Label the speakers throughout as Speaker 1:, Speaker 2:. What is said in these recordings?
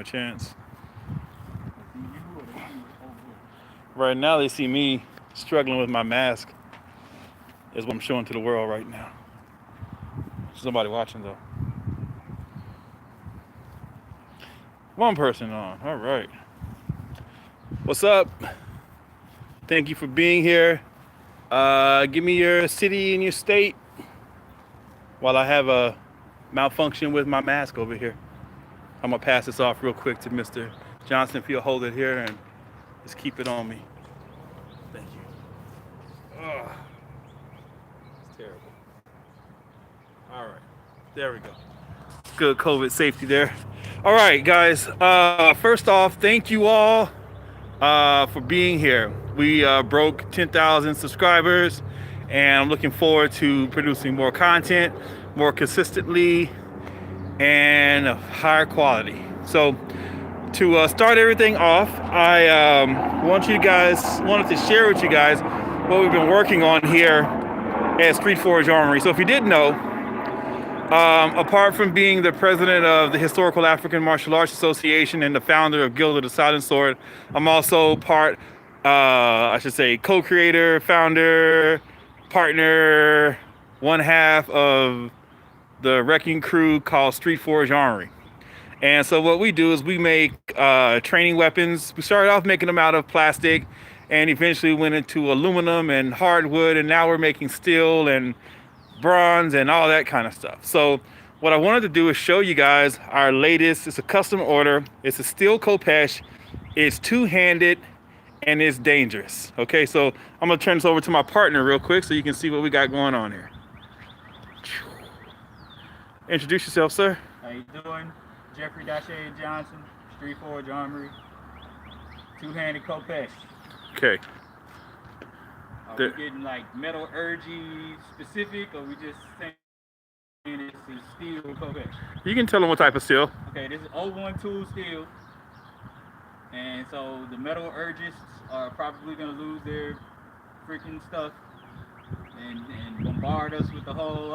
Speaker 1: chance. Right now, they see me struggling with my mask. Is what I'm showing to the world right now. Somebody watching though. One person on. All right. What's up? Thank you for being here. Give me your city and your state while I have a malfunction with my mask over here. I'm gonna pass this off real quick to Mr. Johnson. If you'll hold it here and just keep it on me. Thank you. Ugh. It's terrible. All right. There we go. Good COVID safety there. All right, guys. First off, thank you all for being here. We broke 10,000 subscribers, and I'm looking forward to producing more content, more consistently, and of higher quality. So, to start everything off, I wanted to share with you guys what we've been working on here at Street Forge Armory. So, if you didn't know, apart from being the president of the Historical African Martial Arts Association and the founder of Guild of the Silent Sword, I'm also co-creator, founder, partner, one half of the wrecking crew called Street Forge Armory. And so what we do is we make training weapons. We started off making them out of plastic and eventually went into aluminum and hardwood, and now we're making steel and bronze and all that kind of stuff. So what I wanted to do is show you guys our latest. It's a custom order. It's a steel Khopesh. It's two-handed and it's dangerous. Okay, so I'm gonna turn this over to my partner real quick so you can see what we got going on here. Introduce yourself, sir.
Speaker 2: How you doing? Jeffrey Dashay Johnson, Street Forge Armory, two-handed Khopesh.
Speaker 1: Okay.
Speaker 2: Are we getting like metallurgy specific, or we just saying it's a steel Khopesh?
Speaker 1: You can tell them what type of steel.
Speaker 2: Okay, this is 012 steel, and so the metallurgists are probably going to lose their freaking stuff and bombard us with the whole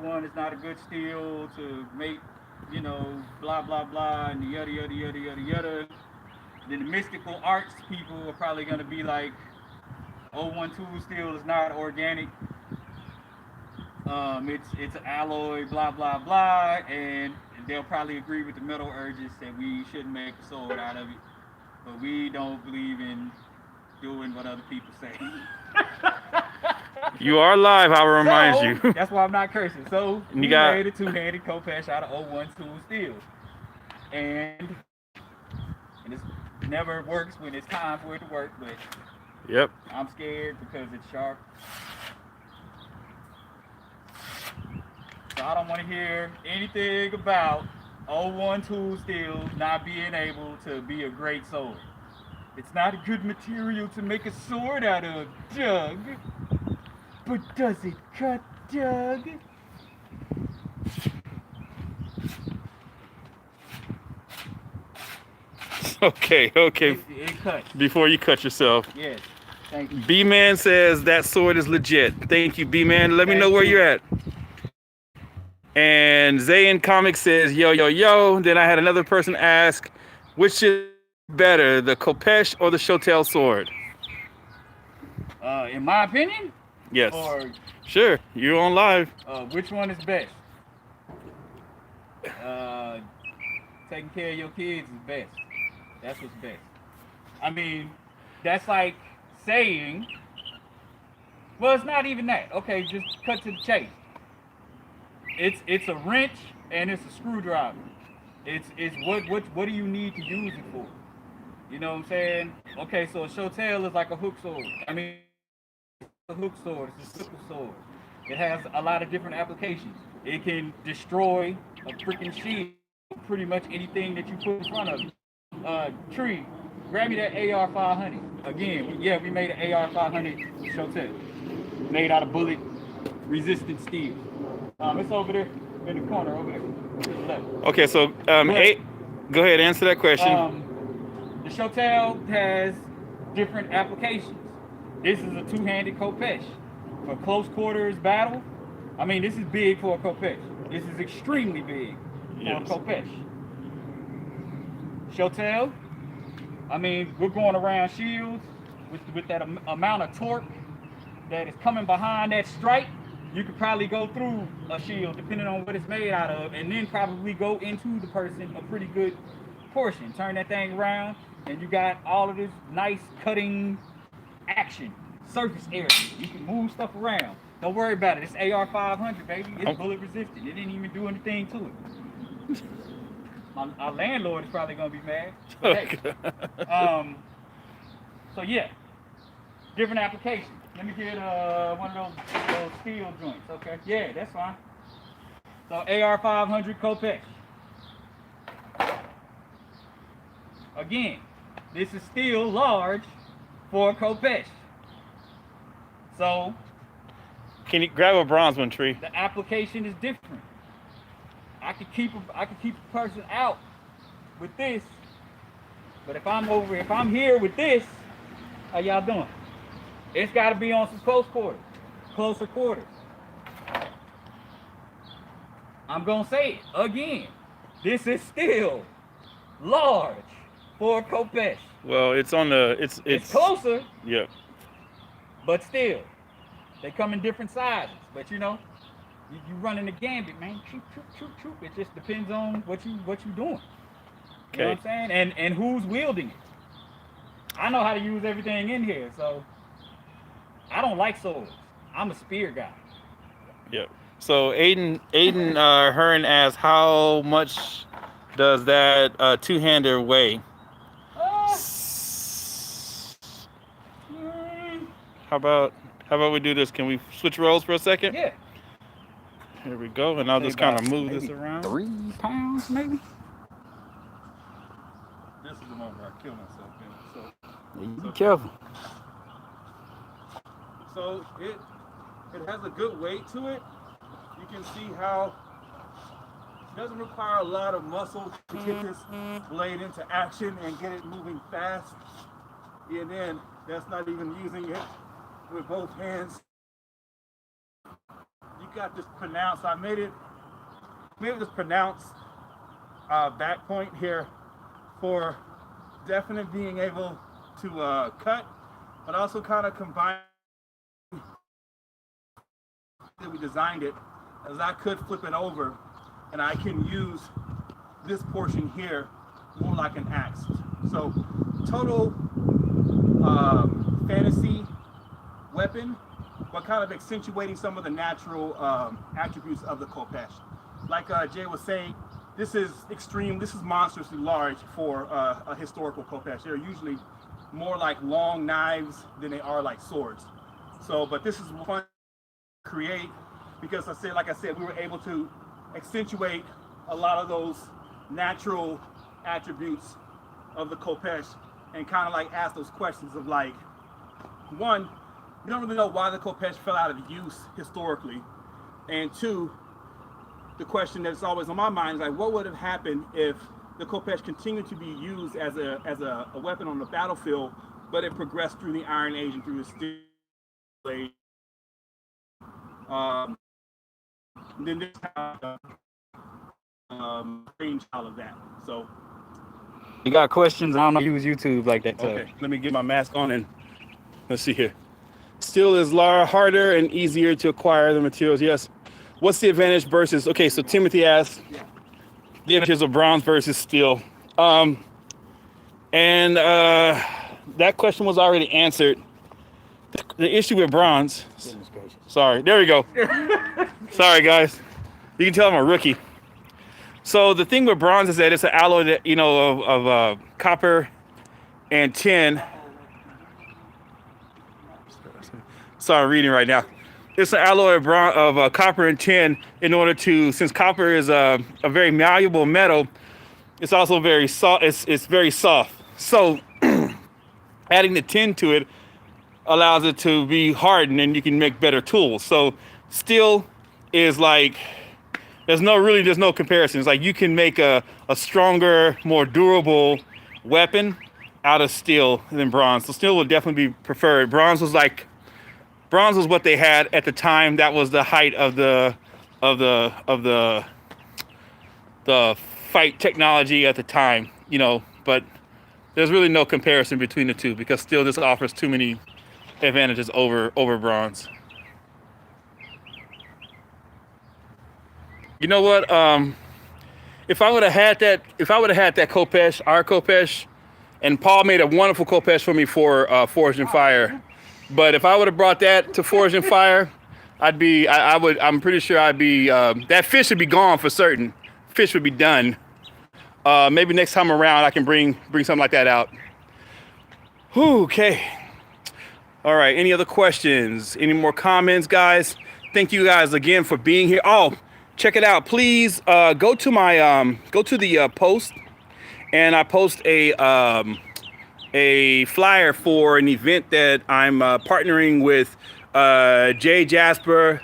Speaker 2: 01 is not a good steel to make, blah blah blah, and yada yada yada yada yada. Then the mystical arts people are probably going to be like, 012 steel is not organic. It's an alloy, blah blah blah, and they'll probably agree with the metallurgists that we shouldn't make a sword out of it. But we don't believe in doing what other people say.
Speaker 1: You are live, I will remind you.
Speaker 2: That's why I'm not cursing. So we made a two-handed Khopesh out of 012 steel, and it never works when it's time for it to work, but.
Speaker 1: Yep.
Speaker 2: I'm scared because it's sharp. So I don't want to hear anything about 012 steel not being able to be a great sword. It's not a good material to make a sword out of, Doug. But does it cut, Doug?
Speaker 1: Okay.
Speaker 2: It cuts.
Speaker 1: Before you cut yourself.
Speaker 2: Yes. Thank you.
Speaker 1: B-Man says that sword is legit. Thank you, B-Man. Let me know where you're at. And Zayn Comics says, yo. Then I had another person ask, which is better, the Khopesh or the Shotel sword?
Speaker 2: In my opinion?
Speaker 1: Yes.
Speaker 2: Or
Speaker 1: sure, you're on live.
Speaker 2: Which one is best? Taking care of your kids is best. That's what's best. I mean, that's like saying, well, it's not even that. Okay, just cut to the chase. It's a wrench and it's a screwdriver. It's what do you need to use it for? You know what I'm saying? Okay, so a Shotel is like a hook sword. I mean, it's a hook sword. It's a sickle sword. It has a lot of different applications. It can destroy a freaking shield, pretty much anything that you put in front of it. Tree, grab me that AR-500. Again, we made an AR-500 Shotel, made out of bullet-resistant steel. It's over there in the corner over there to the left.
Speaker 1: Okay, so go ahead, answer that question.
Speaker 2: The Shotel has different applications. This is a two-handed Khopesh. For close quarters battle, I mean, this is big for a Khopesh. This is extremely big for a Khopesh. Shotel. I mean, we're going around shields with that amount of torque that is coming behind that strike. You could probably go through a shield depending on what it's made out of, and then probably go into the person a pretty good portion. Turn that thing around, and you got all of this nice cutting action, surface area. You can move stuff around. Don't worry about it. It's AR-500, baby. It's bullet resistant. It didn't even do anything to it. Our landlord is probably gonna be mad. But hey, so yeah, different application. Let me get one of those steel joints. Okay, yeah, that's fine. So AR-500 Khopesh. Again, this is still large for Khopesh. So
Speaker 1: Can you grab a bronze one, Tree?
Speaker 2: the application is different. I could keep a person out with this, but if I'm here with this, how y'all doing? It's got to be on some closer quarters. I'm gonna say it again. This is still large for Khopesh.
Speaker 1: Well, it's on the
Speaker 2: It's closer,
Speaker 1: Yeah.
Speaker 2: but still, they come in different sizes. But you know, you running the gambit, man. Troop, troop, troop, troop. It just depends on what you doing. You know what I'm saying? And who's wielding it. I know how to use everything in here, so I don't like swords. I'm a spear guy.
Speaker 1: Yep. So Aiden Hearn asks, how much does that two-hander weigh? How about we do this? Can we switch roles for a second?
Speaker 2: Yeah.
Speaker 1: Here we go, and I'll just kind of move this around.
Speaker 2: 3 pounds, maybe.
Speaker 1: This is the moment where I kill myself.
Speaker 2: Be careful.
Speaker 1: So it has a good weight to it. You can see how it doesn't require a lot of muscle to get this blade into action and get it moving fast. And then that's not even using it with both hands. You got this pronounced. I made it this pronounced back point here for definite being able to cut, but also kind of combine that we designed it as I could flip it over and I can use this portion here more like an axe. So total fantasy weapon, but kind of accentuating some of the natural attributes of the Khopesh. Like Jay was saying, this is extreme, this is monstrously large for a historical Khopesh. They're usually more like long knives than they are like swords. So, but this is fun to create because like I said, we were able to accentuate a lot of those natural attributes of the Khopesh and kind of like ask those questions of like, one, we don't really know why the Khopesh fell out of use historically, and two, the question that's always on my mind is like, what would have happened if the Khopesh continued to be used as a weapon on the battlefield, but it progressed through the Iron Age and through the Steel Age. Then this range all of that. So
Speaker 2: You got questions? I don't use YouTube like that.
Speaker 1: okay, let me get my mask on and let's see here. Steel is harder and easier to acquire the materials. Yes. What's the advantage versus? Okay, so Timothy asked the advantages of bronze versus steel, and that question was already answered. The issue with bronze. Sorry, there we go. Sorry, guys. You can tell I'm a rookie. So the thing with bronze is that it's an alloy that, of copper and tin. Sorry, I'm reading right now. It's an alloy of copper and tin since copper is a very malleable metal, it's also very soft. It's very soft. So adding the tin to it allows it to be hardened and you can make better tools. So steel is like, there's no comparison. It's like you can make a stronger, more durable weapon out of steel than bronze. So steel would definitely be preferred. Bronze was what they had at the time. That was the height of the fight technology at the time. but there's really no comparison between the two because still this offers too many advantages over bronze. You know what? If I would have had that Khopesh, our Khopesh, and Paul made a wonderful Khopesh for me for Forged in Fire. But if I would have brought that to Forged in Fire, I'm pretty sure I'd be, that fish would be gone for certain. Fish would be done. Maybe next time around I can bring something like that out. Whew, okay. All right, any other questions? Any more comments, guys? Thank you guys again for being here. Oh, check it out. Please go to my, go to the post, and I post a flyer for an event that I'm partnering with Jay Jasper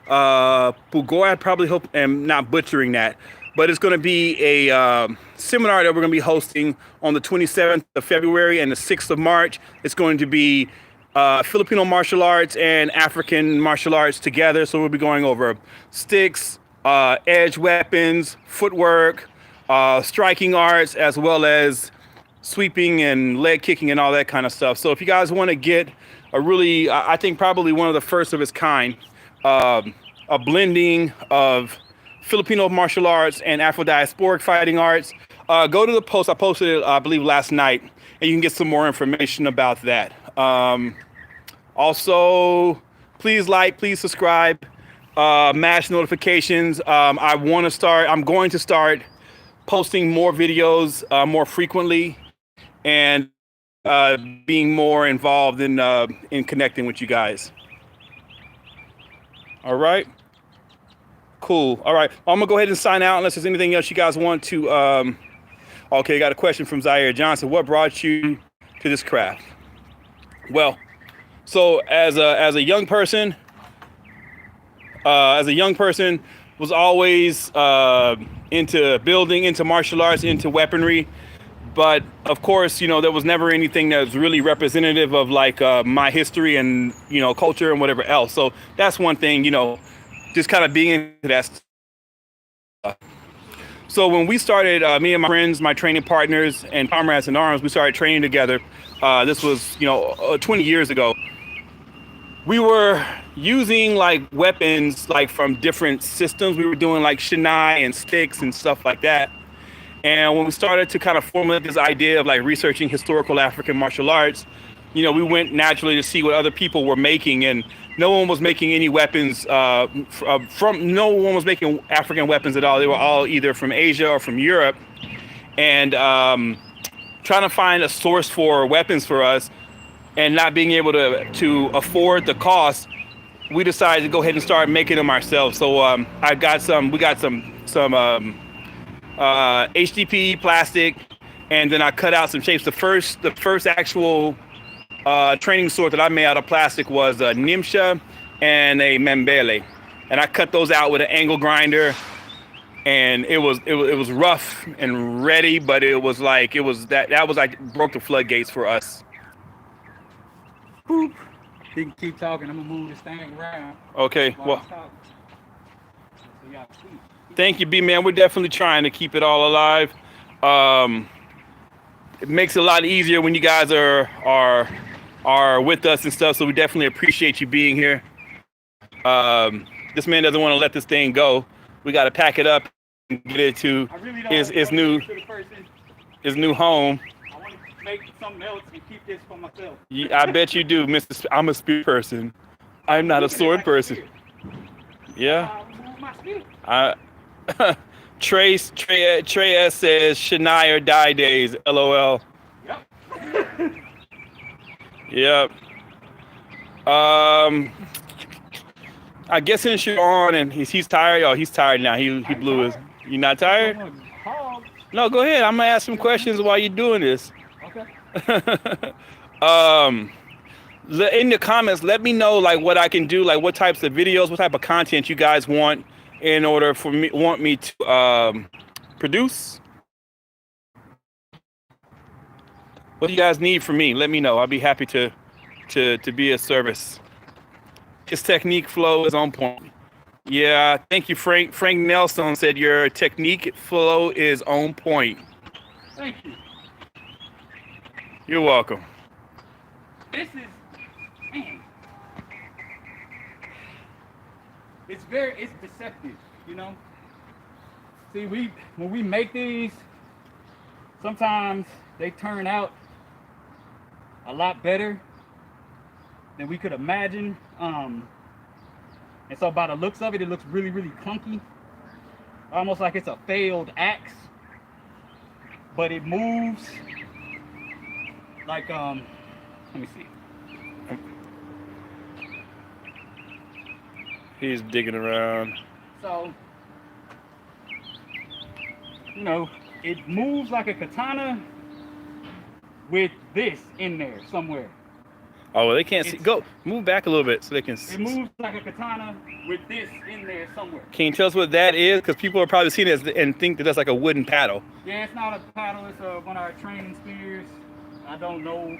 Speaker 1: Pugoy. I probably hope I'm not butchering that, but it's going to be a seminar that we're going to be hosting on the 27th of February and the 6th of March. It's going to be Filipino martial arts and African martial arts together. So we'll be going over sticks, edge weapons, footwork, striking arts, as well as sweeping and leg kicking and all that kind of stuff. So if you guys want to get a really, I think probably one of the first of its kind, a blending of Filipino martial arts and Afro-diasporic fighting arts, go to the post. I posted it, I believe, last night, and you can get some more information about that. Also, please like, please subscribe, mash notifications. I'm going to start posting more videos more frequently, and being more involved in connecting with you guys. All right. Cool. All right. I'm gonna go ahead and sign out unless there's anything else you guys want to. Okay, got a question from Zaire Johnson. What brought you to this craft? Well, so as a young person, was always into building, into martial arts, into weaponry. But of course, there was never anything that was really representative of like my history and, culture and whatever else. So that's one thing, just kind of being into that stuff. So when we started, me and my friends, my training partners and comrades in arms, we started training together. This was, 20 years ago. We were using like weapons like from different systems. We were doing like shinai and sticks and stuff like that. And when we started to kind of formulate this idea of like researching historical African martial arts, we went naturally to see what other people were making, and no one was making any weapons no one was making African weapons at all. They were all either from Asia or from Europe. And trying to find a source for weapons for us and not being able to afford the cost, we decided to go ahead and start making them ourselves. So we got some HDPE plastic, and then I cut out some shapes. The first actual training sword that I made out of plastic was a Nimsha and a Membele, and I cut those out with an angle grinder, and it was rough and ready, but that was like broke the floodgates for us.
Speaker 2: Boop. You can keep talking. I'm gonna move this thing around.
Speaker 1: Okay. Well. Thank you, B-Man. We're definitely trying to keep it all alive. It makes it a lot easier when you guys are with us and stuff. So we definitely appreciate you being here. This man doesn't want to let this thing go. We got to pack it up and get it to his new home.
Speaker 2: I want to make something else and keep this for myself.
Speaker 1: Yeah, I bet you do, Mr. I'm a spear person. I'm not a sword person. Yeah. Trey S says Shinai or die days, LOL.
Speaker 2: Yep.
Speaker 1: Yep. I guess since you're on and he's tired. Oh, he's tired now. He blew his. You not tired? No, go ahead. I'm gonna ask some questions while you're doing this.
Speaker 2: Okay.
Speaker 1: In the comments, let me know like what I can do, like what types of videos, what type of content you guys want in order for me to produce. What do you guys need from me? Let me know. I'll be happy to be of service. His technique flow is on point. Yeah, thank you, Frank. Frank Nelson said your technique flow is on point.
Speaker 2: Thank you.
Speaker 1: You're welcome.
Speaker 2: This is, man, it's deceptive, you know? See, when we make these, sometimes they turn out a lot better than we could imagine. And so by the looks of it, it looks really, really clunky. Almost like it's a failed axe. But it moves like, let me see.
Speaker 1: He's digging around.
Speaker 2: So, you know, it moves like a katana with this in there somewhere.
Speaker 1: Oh, well, they can't see. Go, move back a little bit so they can see.
Speaker 2: It moves like a katana with this in there somewhere.
Speaker 1: Can you tell us what that is? Because people are probably seeing it and think that that's like a wooden paddle.
Speaker 2: Yeah, it's not a paddle. It's one of our training spears. I don't know.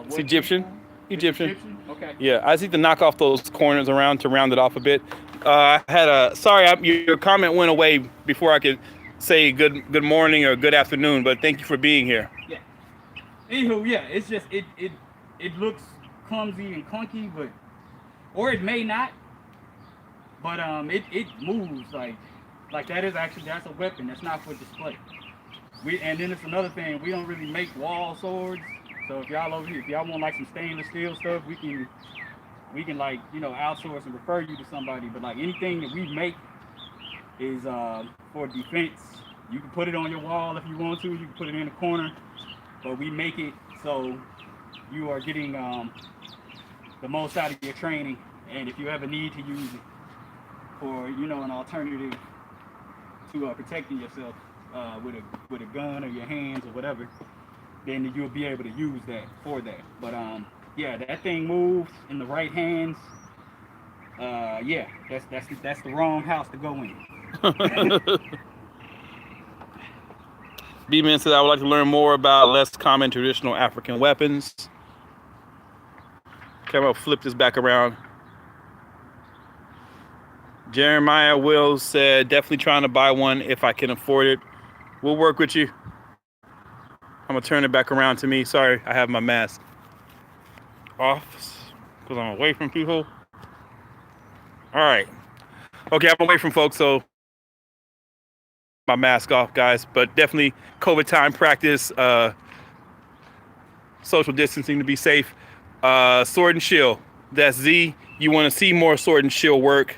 Speaker 1: It's Egyptian. Egyptian.
Speaker 2: Okay.
Speaker 1: Yeah, I just need to knock off those corners around to round it off a bit. I had a your comment went away before I could say good morning or good afternoon, but thank you for being here.
Speaker 2: Yeah. Anywho, yeah, it's just it looks clumsy and clunky, but or it may not. But it moves like that is actually that's a weapon. That's not for display. And then it's another thing. We don't really make wall swords. So if y'all over here, if y'all want like some stainless steel stuff, we can like, you know, outsource and refer you to somebody. But like anything that we make is for defense. You can put it on your wall if you want to. You can put it in the corner. But we make it so you are getting the most out of your training. And if you ever need to use it for, you know, an alternative to protecting yourself with a gun or your hands or whatever, then you'll be able to use that for that. But yeah, that thing moves in the right hands. Yeah, that's the wrong house to go in.
Speaker 1: B-Man said, I would like to learn more about less common traditional African weapons. Okay, I'm gonna flip this back around. Jeremiah Wills said, definitely trying to buy one if I can afford it. We'll work with you. I'm gonna turn it back around to me. Sorry, I have my mask off because I'm away from people. All right. Okay, I'm away from folks, so my mask off, guys. But definitely COVID time practice, social distancing to be safe. Sword and shield. That's Z. You want to see more sword and shield work?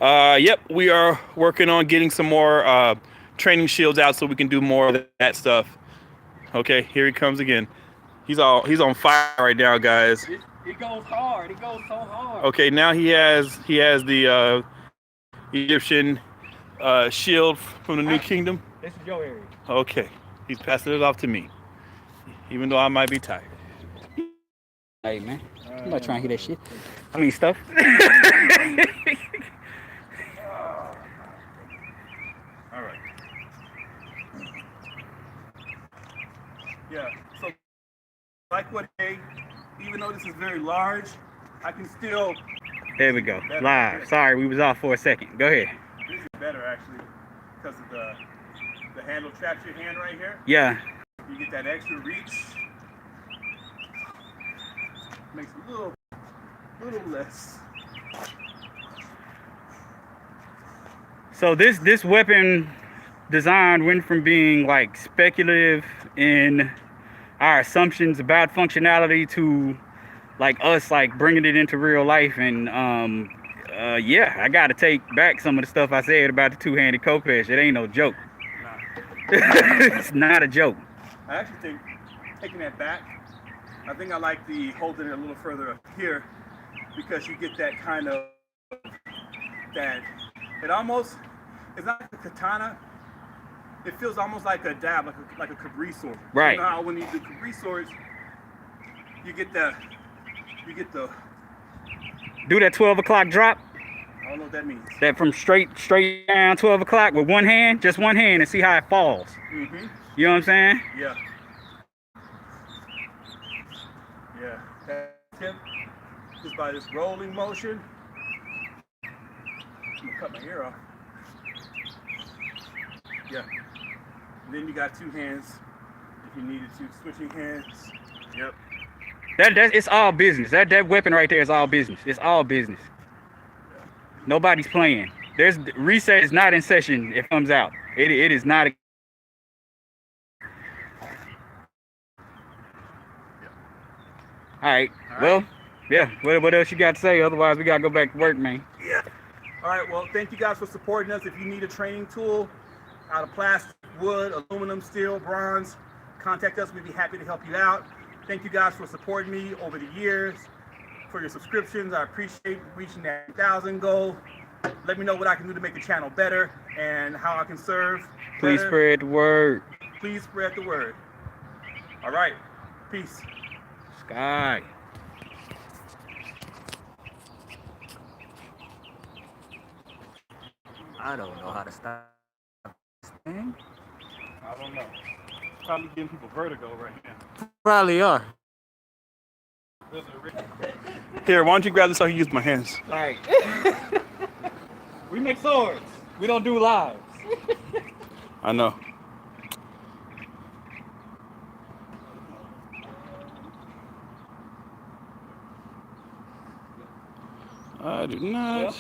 Speaker 1: Yep, we are working on getting some more training shields out so we can do more of that stuff. Okay, here he comes again. He's on fire right now, guys.
Speaker 2: It goes hard. It goes so hard.
Speaker 1: Okay, now he has the Egyptian shield from the New Kingdom.
Speaker 2: This is your area.
Speaker 1: Okay, he's passing it off to me, even though I might be tired.
Speaker 2: Hey man, I'm not trying to hear that shit. I mean stuff.
Speaker 1: All right. Yeah, so like what even though this is very large, I can still.
Speaker 2: There we go. Live. Sorry, we was off for a second. Go ahead.
Speaker 1: This is better actually because of the handle traps your hand right here.
Speaker 2: Yeah.
Speaker 1: You get that extra reach. Makes a little less.
Speaker 2: So this weapon design went from being like speculative in our assumptions about functionality to like us like bringing it into real life. And yeah, I gotta take back some of the stuff I said about the two-handed Khopesh. It ain't no joke.
Speaker 1: Nah.
Speaker 2: It's not a joke.
Speaker 1: I actually think taking that back, I think I like the holding it a little further up here because you get that kind of that it almost, it's not like a katana. It feels almost like a dab, like a Cabri sword.
Speaker 2: Right.
Speaker 1: You know how when you do Cabri swords, you get the
Speaker 2: do that 12 o'clock drop.
Speaker 1: I don't know what that means.
Speaker 2: That from straight down 12 o'clock with one hand, just one hand, and see how it falls.
Speaker 1: Mm-hmm.
Speaker 2: You know what I'm saying?
Speaker 1: Yeah. Yeah. That tip, just by this rolling motion. I'm gonna cut my hair off. Yeah. And then you got two hands. if you needed to. Switching hands. Yep.
Speaker 2: That it's all business. That weapon right there is all business. It's all business. Nobody's playing. There's reset is not in session. If it comes out, it is not. All right. Well, yeah. What else you got to say? Otherwise, we gotta go back to work, man.
Speaker 1: Yeah. All right. Well, thank you guys for supporting us. If you need a training tool out of plastic, wood, aluminum, steel, bronze, contact us. We'd be happy to help you out. Thank you guys for supporting me over the years, for your subscriptions. I appreciate reaching that 1,000 goal. Let me know what I can do to make the channel better and how I can serve.
Speaker 2: Please
Speaker 1: better.
Speaker 2: spread the word.
Speaker 1: Please spread the word. All right. Peace.
Speaker 2: Sky. I don't know how to stop this thing.
Speaker 1: I don't know. Probably giving people vertigo right now.
Speaker 2: Probably are.
Speaker 1: Here, why don't you grab this so I can use my hands?
Speaker 2: All right. We make swords. We don't do lives.
Speaker 1: I know. I do not.
Speaker 2: Well,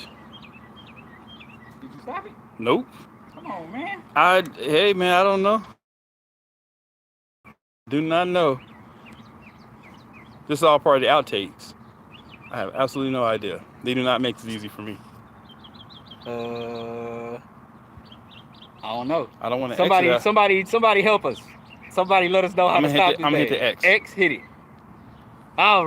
Speaker 2: did you stop it?
Speaker 1: Nope.
Speaker 2: Come on, man.
Speaker 1: Hey man, I don't know. Do not know. This is all part of the outtakes. I have absolutely no idea. They do not make this easy for me.
Speaker 2: I don't know.
Speaker 1: I don't want to.
Speaker 2: Somebody help us. Somebody let us know how to stop this.
Speaker 1: I'm gonna hit the X.
Speaker 2: X, hit it. All right.